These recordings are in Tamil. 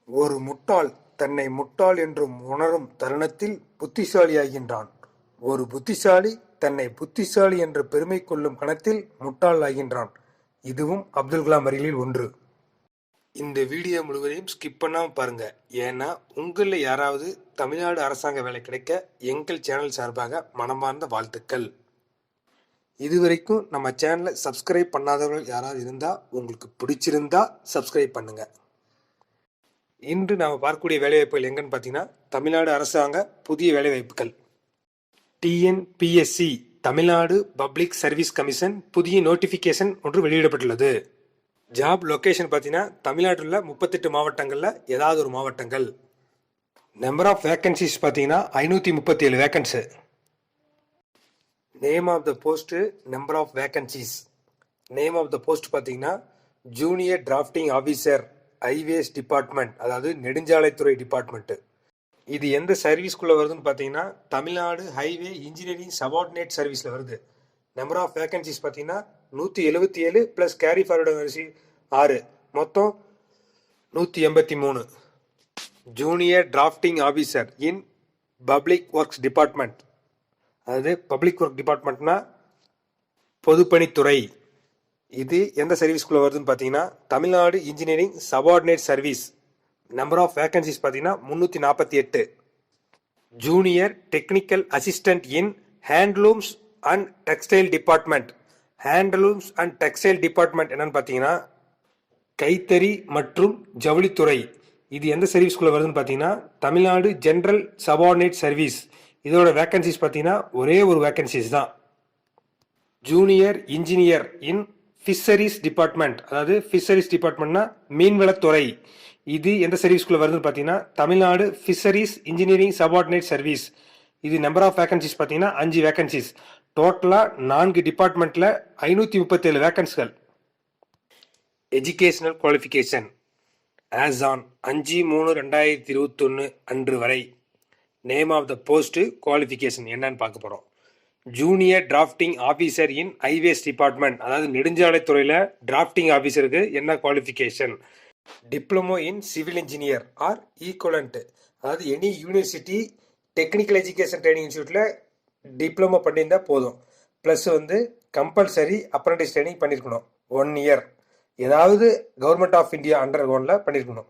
ஒரு முட்டாள் தன்னை முட்டாள் என்று உணரும் தருணத்தில் புத்திசாலியாகின்றான். ஒரு புத்திசாலி தன்னை புத்திசாலி என்று பெருமை கொள்ளும் கணத்தில் முட்டாள் ஆகின்றான். இதுவும் அப்துல் கலாம் வரிகளில் ஒன்று. இந்த வீடியோ முழுவதையும் ஸ்கிப் பண்ணாம பாருங்க. ஏன்னா உங்களில் யாராவது தமிழ்நாடு அரசாங்க வேலை கிடைக்க எங்கள் சேனல் சார்பாக மனமார்ந்த வாழ்த்துக்கள். இதுவரைக்கும் நம்ம சேனலை சப்ஸ்கிரைப் பண்ணாதவர்கள் யாராவது இருந்தால் உங்களுக்கு பிடிச்சிருந்தா சப்ஸ்கிரைப் பண்ணுங்க. இன்று நாம் பார்க்கக்கூடிய வேலைவாய்ப்புகள் எங்கன்னு பார்த்தீங்கன்னா, தமிழ்நாடு அரசாங்க புதிய வேலைவாய்ப்புகள். TNPSC Tamil Nadu public service commission புதிய நோட்டிஃபிகேஷன் ஒன்று வெளியிடப்பட்டுள்ளது. ஜாப் லொக்கேஷன் பார்த்தீங்கன்னா, தமிழ்நாட்டில் 38 மாவட்டங்களில் ஏதாவது ஒரு மாவட்டங்கள். நம்பர் ஆஃப் வேக்கன்சிஸ் பார்த்தீங்கன்னா 537 vacancy. Name of the post, number of vacancies. Name of the post பார்த்தீங்கன்னா, junior drafting officer highways department, அதாவது நெடுஞ்சாலைத்துறை டிபார்ட்மெண்ட்டு. இது எந்த சர்வீஸ்குள்ளே வருதுன்னு பார்த்தீங்கன்னா, தமிழ்நாடு ஹைவே இன்ஜினியரிங் சபார்டினேட் சர்வீஸில் வருது. நம்பர் ஆஃப் வேக்கன்சிஸ் பார்த்தீங்கன்னா 177 ப்ளஸ் கேரி ஃபார்வர்டு வரிசை 6, மொத்தம் 183. Junior drafting officer in public works department, அதாவது பப்ளிக் ஒர்க் டிபார்ட்மெண்ட்னா பொதுப்பணித்துறை. இது எந்த சர்வீஸ்குள்ளே வருதுன்னு பார்த்தீங்கன்னா, Tamil Nadu engineering subordinate service. Number of vacancies பார்த்தீங்கன்னா 348. Junior technical assistant in handlooms and textile department. Handlooms and textile department என்னன்னு பார்த்தீங்கன்னா, கைத்தறி மற்றும் ஜவுளித்துறை. இது எந்த சர்வீஸ்குள்ளே வருதுன்னு பார்த்தீங்கன்னா, தமிழ்நாடு ஜென்ரல் சபார்டினேட் சர்வீஸ். இதோட வேக்கன்சிஸ் பார்த்தீங்கன்னா ஒரே ஒரு வேக்கன்சிஸ் தான். Junior engineer in fisheries department, அதாவது ஃபிஷரிஸ் டிபார்ட்மெண்ட்னா மீன்வளத்துறை. இது எந்த சர்வீஸ்குள்ளே வருதுன்னு பார்த்தீங்கன்னா, Tamil Nadu fisheries engineering subordinate service. இது நம்பர் ஆஃப் வேக்கன்சிஸ் பார்த்தீங்கன்னா 5 வேக்கன்சிஸ். டோட்டலாக 4 டிபார்ட்மெண்ட்டில் 537 வேக்கன்சிகள். எஜுகேஷனல் குவாலிஃபிகேஷன் ஆஸ் ஆன் 5/3/2021 அன்று வரை. Name of the post, qualification என்னன்னு பார்க்க போகிறோம். Junior drafting officer in highways department, அதாவது நெடுஞ்சாலைத்துறையில் டிராஃப்டிங் ஆஃபீஸருக்கு என்ன qualification. Diploma in civil engineer or equivalent, அதாவது any university technical education training இன்ஸ்டியூட்டில் டிப்ளமோ பண்ணியிருந்தால் போதும். ப்ளஸ் கம்பல்சரி அப்ரண்டிஸ் ட்ரைனிங் பண்ணியிருக்கணும் 1 இயர். ஏதாவது கவர்மெண்ட் ஆஃப் இந்தியா அண்டர் ஒன்ல பண்ணியிருக்கணும்.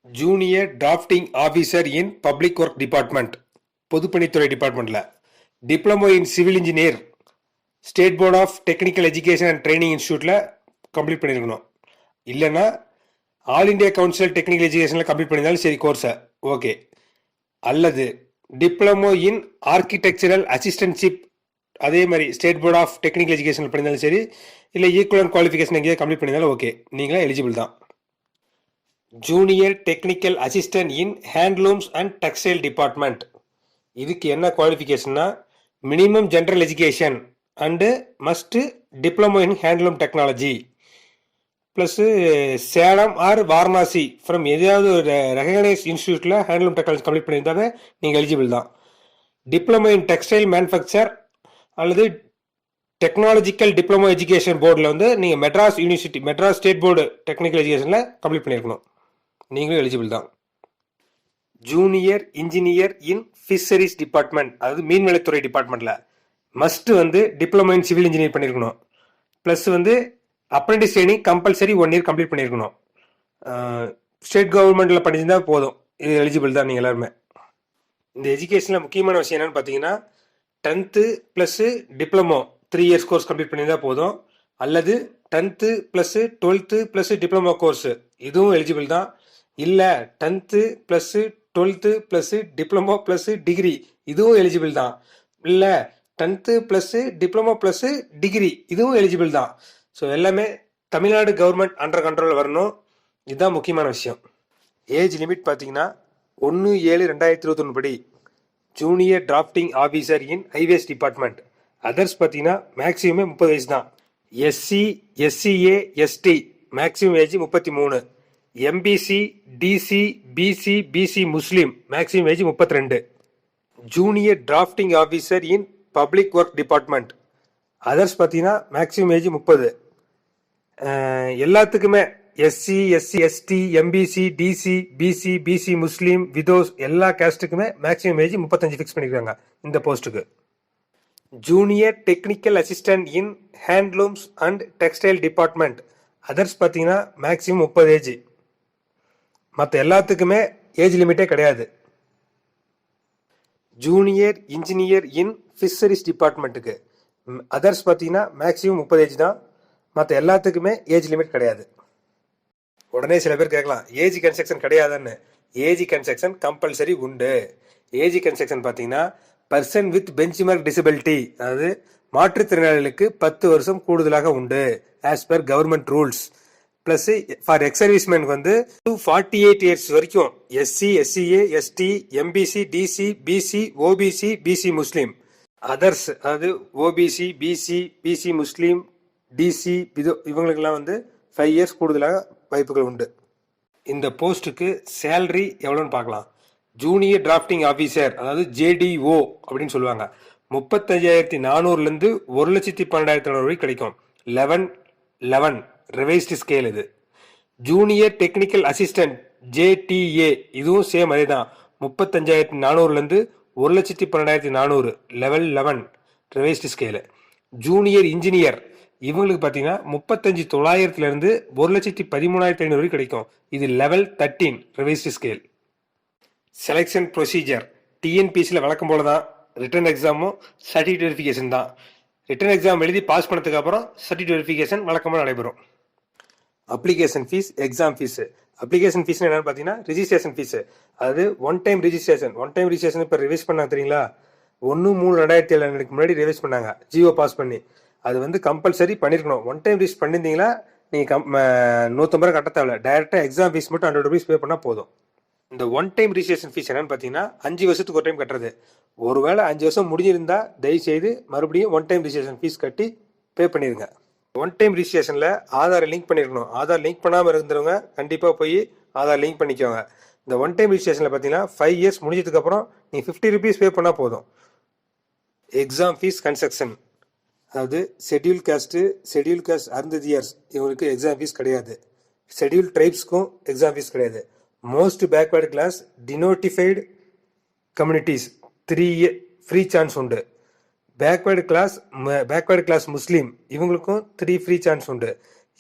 Junior drafting officer in public work department, பொதுப்பணித்துறை டிபார்ட்மெண்ட்டில் diploma in civil engineer state board of technical education and training இன்ஸ்டியூட்டில் கம்ப்ளீட் பண்ணியிருக்கணும். இல்லைன்னா ஆல் இண்டியா கவுன்சில் டெக்னிக்கல் எஜுகேஷனில் கம்ப்ளீட் பண்ணியிருந்தாலும் சரி கோர்ஸை, ஓகே. அல்லது டிப்ளமோ இன் ஆர்கிடெக்சரல் அசிஸ்டன்ட்ஷிப், அதே மாதிரி state board of technical education பண்ணியிருந்தாலும் சரி, இல்லை ஈக்குவலன்ட் குவாலிஃபிகேஷன் எங்கேயாவது கம்ப்ளீட் பண்ணியிருந்தாலும் ஓகே, நீங்களே எலிஜிபிள் தான். Junior technical assistant in handlooms and textile department. இதுக்கு என்ன குவாலிஃபிகேஷன்னா, minimum general education and must diploma in handloom technology plus Salem or Varanasi from எதாவது ஒரு ரெகனைஸ் இன்ஸ்டியூட்டில் ஹேண்ட்லூம் டெக்னாலஜி கம்ப்ளீட் பண்ணியிருந்தாவே நீங்கள் எலிஜிபிள் தான். டிப்ளமோ இன் டெக்ஸ்டைல் மேனுஃபேக்சர் அல்லது டெக்னாலஜிக்கல் டிப்ளமோ எஜுகேஷன் போர்டில் நீங்கள் Madras university, Madras state board technical எஜுகேஷனில் கம்ப்ளீட் பண்ணியிருக்கணும், நீங்களும் எலிஜிபிள் தான். Junior engineer in fisheries department, அதாவது மீன்வளத்துறை டிபார்ட்மெண்ட்டில் must diploma in civil engineer பண்ணியிருக்கணும். Plus apprentice training compulsory 1 year complete பண்ணியிருக்கணும். ஸ்டேட் கவர்மெண்ட்டில் பண்ணியிருந்தால் போதும், இது எலிஜிபிள் தான் நீங்கள் எல்லாருமே. இந்த எஜுகேஷனில் முக்கியமான விஷயம் என்னென்னு பார்த்தீங்கன்னா, 10th plus diploma 3 years course complete பண்ணியிருந்தால் போதும். அல்லது 10th plus 12th plus diploma course, இதுவும் எலிஜிபிள் தான். இல்லை 10th plus 12th plus diploma plus degree, இதுவும் எலிஜிபிள் தான். இல்லை 10th plus diploma plus degree, இதுவும் எலிஜிபிள் தான். ஸோ எல்லாமே தமிழ்நாடு கவர்மெண்ட் அண்டர் கண்ட்ரோலில் வரணும், இதுதான் முக்கியமான விஷயம். ஏஜ் லிமிட் பார்த்தீங்கன்னா 1/7/2021 படி junior drafting officer in highways department. Others பார்த்தீங்கன்னா மேக்ஸிமமே 30 வயசு தான். SC, SCA, ST maximum age 33. MBC, DC, BC, BC Muslim maximum age 32. Junior drafting officer in public work department. Others பார்த்தீங்கன்னா மேக்ஸிமம் ஏஜ் 30. எல்லாத்துக்குமே SC, SC, ST, MBC, DC, BC, BC Muslim, widows எல்லா கேஸ்ட்டுக்குமே மேக்ஸிமம் ஏஜ் 35 ஃபிக்ஸ் பண்ணியிருக்காங்க இந்த போஸ்ட்டுக்கு. Junior technical assistant in handlooms and textile department others பார்த்தீங்கன்னா மேக்ஸிமம் 30 ஏஜ். மற்ற எல்லாத்துக்குமே ஏஜ் லிமிட்டே கிடையாது. ஜூனியர் இன்ஜினியர் இன் ஃபிஷரிஸ் டிபார்ட்மெண்ட்டுக்கு அதர்ஸ் பார்த்தீங்கன்னா மேக்ஸிமம் 30 ஏஜ் தான். மற்ற எல்லாத்துக்குமே ஏஜ் லிமிட் கிடையாது. உடனே சில பேர் கேட்கலாம் ஏஜ் கன்ஸ்ட்ரக்ஷன் கிடையாதுன்னு. ஏஜ் கன்ஸ்ட்ரக்ஷன் கம்பல்சரி உண்டு. ஏஜ் கன்ஸ்ட்ரக்ஷன் பார்த்தீங்கன்னா பர்சன் வித் பெஞ்ச்மார்க் டிசபிலிட்டி, அதாவது மாற்றுத்திறனாளிகளுக்கு 10 வருஷம் கூடுதலாக உண்டு as per government rules. Plus for எக்ஸர்வீஸ்மேனுக்கு வந்து 48 இயர்ஸ் வரைக்கும் SC, SCA, ST, MBC, DC, BC, OBC, BC Muslim, others அதாவது OBC, BC, BC Muslim, DC இவங்களுக்கெல்லாம் வந்து 5 இயர்ஸ் கூடுதலாக வாய்ப்புகள் உண்டு. இந்த போஸ்ட்டுக்கு சேலரி எவ்வளோன்னு பார்க்கலாம். ஜூனியர் டிராஃப்டிங் ஆஃபீஸர் அதாவது ஜேடிஓ அப்படின்னு சொல்லுவாங்க. 35,400லேருந்து 1,12,400 வரை கிடைக்கும். 11 ரிவைஸ்டு ஸ்கேல் இது. ஜூனியர் டெக்னிக்கல் அசிஸ்டன்ட் ஜேடிஏ இதுவும் சேம் அதே தான். 35,400லேருந்து 1,12,400 level 11 revised scale. Junior engineer இவங்களுக்கு பார்த்தீங்கன்னா 35,900லேருந்து 1,13,500 வரை கிடைக்கும். இது level 13 revised scale. Selection procedure டிஎன்பிசியில் வழக்கம் போல தான். ரிட்டன் எக்ஸாமும் சர்டிஃபிகேட் வெரிஃபிகேஷன் தான். ரிட்டன் எக்ஸாம் எழுதி பாஸ் பண்ணதுக்கு அப்புறம் சர்டிஃபிகேட் வெரிஃபிகேஷன் வழக்கமாக நடைபெறும். Application fees, exam fees. Application fees என்னன்னு பார்த்தீங்கன்னா ரிஜிஸ்ட்ரேஷன் ஃபீஸ், அதாவது ஒன் டைம் ரிஜிஸ்ட்ரேஷன் இப்போ ரிவைஸ் பண்ணாங்க தெரியுங்களா. 1/3/2007 முன்னாடி ரிவைஸ் பண்ணாங்க ஜிஓ பாஸ் பண்ணி. அது வந்து கம்பல்சரி பண்ணியிருக்கணும். ஒன் டைம் ரிஜிஸ்டர் பண்ணியிருந்தீங்கன்னா நீங்கள் 150 ரூபா கட்ட தேவை. டைரெக்டாக எக்ஸாம் ஃபீஸ் மட்டும் 100 rupees பே பண்ணால் போதும். இந்த ஒன் டைம் ரிஜிஸ்ட்ரேஷன் ஃபீஸ் என்னன்னு பார்த்தீங்கன்னா 5 வருஷத்துக்கு ஒரு டைம் கட்டுறது. ஒருவேளை 5 வருஷம் முடிஞ்சிருந்தா தயவுசெய்து மறுபடியும் ஒன் டைம் ரிஜிஸ்ட்ரேஷன் ஃபீஸ் கட்டி பே பண்ணிடுங்க. ஒன் டைம் ரிஜிஸ்ட்ரேஷனில் ஆதாரை லிங்க் பண்ணியிருக்கணும். ஆதார் லிங்க் பண்ணாமல் இருந்தவங்க கண்டிப்பாக போய் ஆதார் லிங்க் பண்ணிக்கோங்க. இந்த ஒன் டைம் ரிஜிஸ்ட்ரேஷனில் பார்த்தீங்கன்னா 5 இயர்ஸ் முடிஞ்சதுக்கப்புறம் நீங்கள் 50 rupees பே பண்ணால் போதும். எக்ஸாம் ஃபீஸ் கன்ஸ்ட்ரக்ஷன், அதாவது ஷெட்யூல் காஸ்ட் அருந்ததியர்ஸ் இவங்களுக்கு எக்ஸாம் ஃபீஸ் கிடையாது. ஷெட்யூல் ட்ரைப்ஸ்க்கும் எக்ஸாம் ஃபீஸ் கிடையாது. Most backward class denotified communities 3 free chance உண்டு. பேக்வேர்டு கிளாஸ் முஸ்லீம் இவங்களுக்கும் 3 ஃப்ரீ சான்ஸ் உண்டு.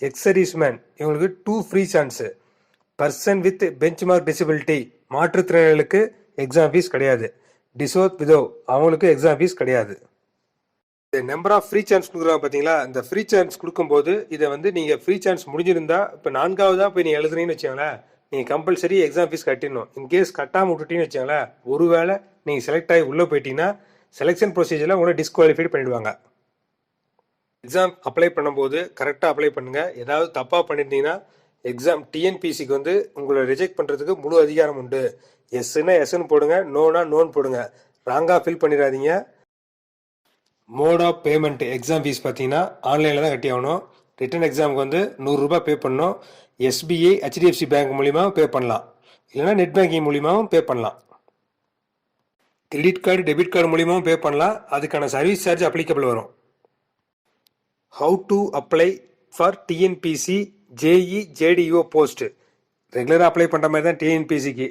எக்ஸர்வீஸ்மேன் இவங்களுக்கு 2 free chance. Person with benchmark disability மாற்றுத்திறனாளிகளுக்கு எக்ஸாம் ஃபீஸ் கிடையாது. டிசோத் விதோ அவங்களுக்கு எக்ஸாம் ஃபீஸ் கிடையாது. இந்த நம்பர் ஆஃப் ஃப்ரீ சான்ஸ் கொடுக்குறாங்க பார்த்தீங்களா. இந்த ஃப்ரீ சான்ஸ் கொடுக்கும்போது இதை வந்து நீங்கள் ஃப்ரீ சான்ஸ் முடிஞ்சிருந்தா இப்போ 4ஆவதாக போய் நீங்கள் எழுதுறீங்கன்னு வச்சுக்கோங்களேன், நீங்கள் கம்பல்சரி எக்ஸாம் ஃபீஸ் கட்டிடணும். இன்கேஸ் கட்டாமல் விட்டுட்டீங்கன்னு வச்சுக்கோங்களேன், ஒருவேளை நீங்கள் செலக்ட் ஆகி உள்ளே போயிட்டீங்கன்னா செலெக்ஷன் ப்ரொசீஜரில் உங்களை டிஸ்குவாலிஃபைட் பண்ணிடுவாங்க. எக்ஸாம் அப்ளை பண்ணும்போது கரெக்டாக அப்ளை பண்ணுங்கள். ஏதாவது தப்பாக பண்ணியிருந்தீங்கன்னா எக்ஸாம் டிஎன்பிசிக்கு வந்து உங்களை ரிஜெக்ட் பண்ணுறதுக்கு முழு அதிகாரம் உண்டு. எஸ்ன்னா எஸ்ன்னு போடுங்க, நோனா நோன்னு போடுங்க. ராங்காக ஃபில் பண்ணிடாதீங்க. Mode of payment exam fee பார்த்தீங்கன்னா ஆன்லைனில் தான் கட்டி ஆகணும். ரிட்டன் எக்ஸாமுக்கு வந்து 100 ரூபா பே பண்ணணும். எஸ்பிஐ ஹெச்டிஎஃப்சி பேங்க் மூலியமாக பே பண்ணலாம், இல்லைனா நெட் பேங்கிங் மூலியமாகவும் பே பண்ணலாம். கிரெடிட் கார்டு டெபிட் கார்டு மூலியமாகவும் பே பண்ணலாம். அதுக்கான சர்வீஸ் சார்ஜ் அப்ளிகபிள் வரும். How to apply for TNPSC JE JDO post. ரெகுலராக அப்ளை பண்ணுற மாதிரி தான் டிஎன்பிசிக்கு.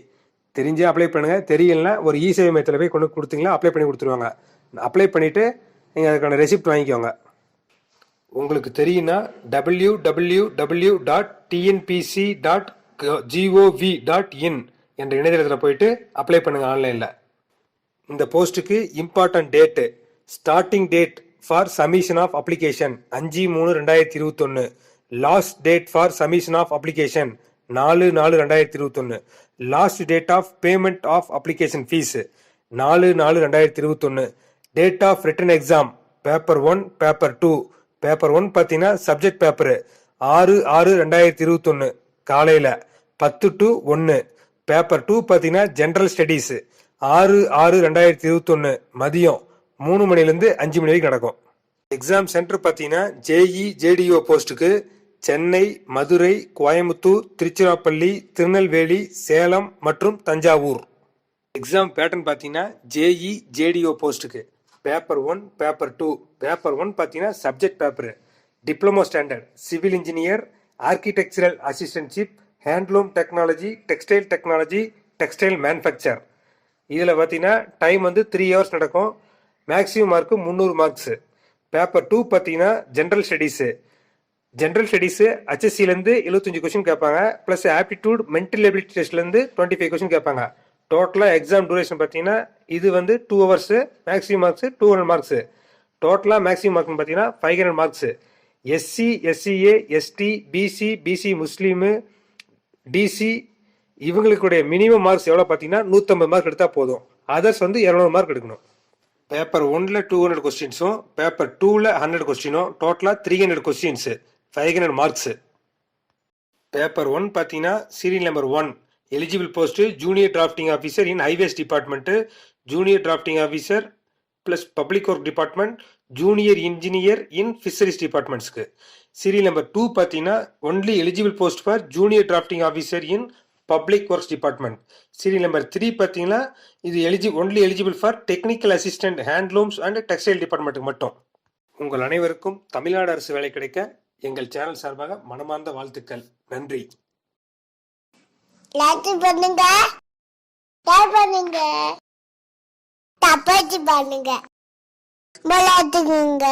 தெரிஞ்சே அப்ளை பண்ணுங்கள், தெரியலனா ஒரு இ-சேவை மையத்தில் போய் கொண்டு கொடுத்தீங்களா அப்ளை பண்ணி கொடுத்துருவாங்க. அப்ளை பண்ணிவிட்டு நீங்கள் அதுக்கான ரெசிப்ட் வாங்கிக்கோங்க. உங்களுக்கு தெரியும்னா www.tnpc.gov.in என்ற இணையதளத்தில் போயிட்டு அப்ளை பண்ணுங்கள் ஆன்லைனில். இந்த போஸ்ட்டுக்கு important date, starting date for submission of application 5/3/2021. Last date for submission of application 4/4/2021. Last date of payment of application fee 4/4/2021. Date of written exam paper 1 paper 2. Paper 1 பார்த்தீங்கன்னா சப்ஜெக்ட் பேப்பரு 6/6/2021 காலையில் 10 to 1. பேப்பர் 2 பார்த்தீங்கன்னா ஜென்ரல் ஸ்டடீஸு 6/6/2021 மதியம் 3 மணிலேருந்து 5 மணி வரைக்கும் நடக்கும். எக்ஸாம் சென்டர் பார்த்தீங்கன்னா ஜேஇ ஜேடிஓ போஸ்ட்டுக்கு சென்னை, மதுரை, கோயம்புத்தூர், திருச்சிராப்பள்ளி, திருநெல்வேலி, சேலம் மற்றும் தஞ்சாவூர். எக்ஸாம் பேட்டர்ன் பார்த்தீங்கன்னா ஜேஇ ஜேடிஓ போஸ்ட்டுக்கு பேப்பர் 1 பேப்பர் 2. பேப்பர் 1 பார்த்தீங்கன்னா subject paper diploma standard civil engineer architectural assistantship, handloom technology, textile manufacture. இதில் பார்த்தீங்கன்னா டைம் வந்து 3 hours நடக்கும். Maximum mark 300 marks. பேப்பர் 2 பார்த்தீங்கன்னா ஜென்ரல் ஸ்டடீஸு HSCலேருந்து 75 கொஸ்டின் கேட்பாங்க. ப்ளஸ் ஆப்டிடியூட் மென்டல் எபிலிட்டி டெஸ்ட்லேருந்து 25 கொஸ்டின் கேட்பாங்க. டோட்டலாக எக்ஸாம் டூரேஷன் பார்த்தீங்கன்னா இது வந்து 2 hours, மேக்ஸிமம் மார்க்ஸு 200 மார்க்ஸு. டோட்டலாக மேக்ஸிமம் மார்க்னு பார்த்தீங்கன்னா 500 marks. SC, SCA, ST, BC Muslim, DC இவங்களுக்குடைய மினிமம் மார்க்ஸ் எவ்வளோ பார்த்தீங்கன்னா 150 மார்க் எடுத்தால் போதும். அதர்ஸ் வந்து 200 மார்க் எடுக்கணும். பேப்பர் 1ல் 200 கொஸ்டின்ஸும், பேப்பர் 2ல் 100 கொஸ்டினும், டோட்டலாக 300 கொஸ்டின்ஸு, 500 மார்க்ஸு. பேப்பர் 1 பார்த்தீங்கன்னா serial number 1 eligible post junior drafting officer in highways department, junior drafting officer plus public work department, junior engineer in fisheries டிபார்ட்மெண்ட்ஸ்க்கு. சீரியல் நம்பர் 2 பார்த்தீங்கன்னா only eligible post for junior drafting officer in public works department. Serial number 3 பார்த்தீங்கன்னா இது only eligible for technical assistant handlooms and textile டிபார்ட்மெண்ட்டுக்கு மட்டும். உங்கள் அனைவருக்கும் தமிழ்நாடு அரசு வேலை கிடைக்க எங்கள் சேனல் சார்பாக மனமார்ந்த வாழ்த்துக்கள். நன்றி. லைக் பண்ணுங்க, ஷேர் பண்ணுங்க, சப்ஸ்கிரைப் பண்ணுங்க, விளையாட்டுங்க.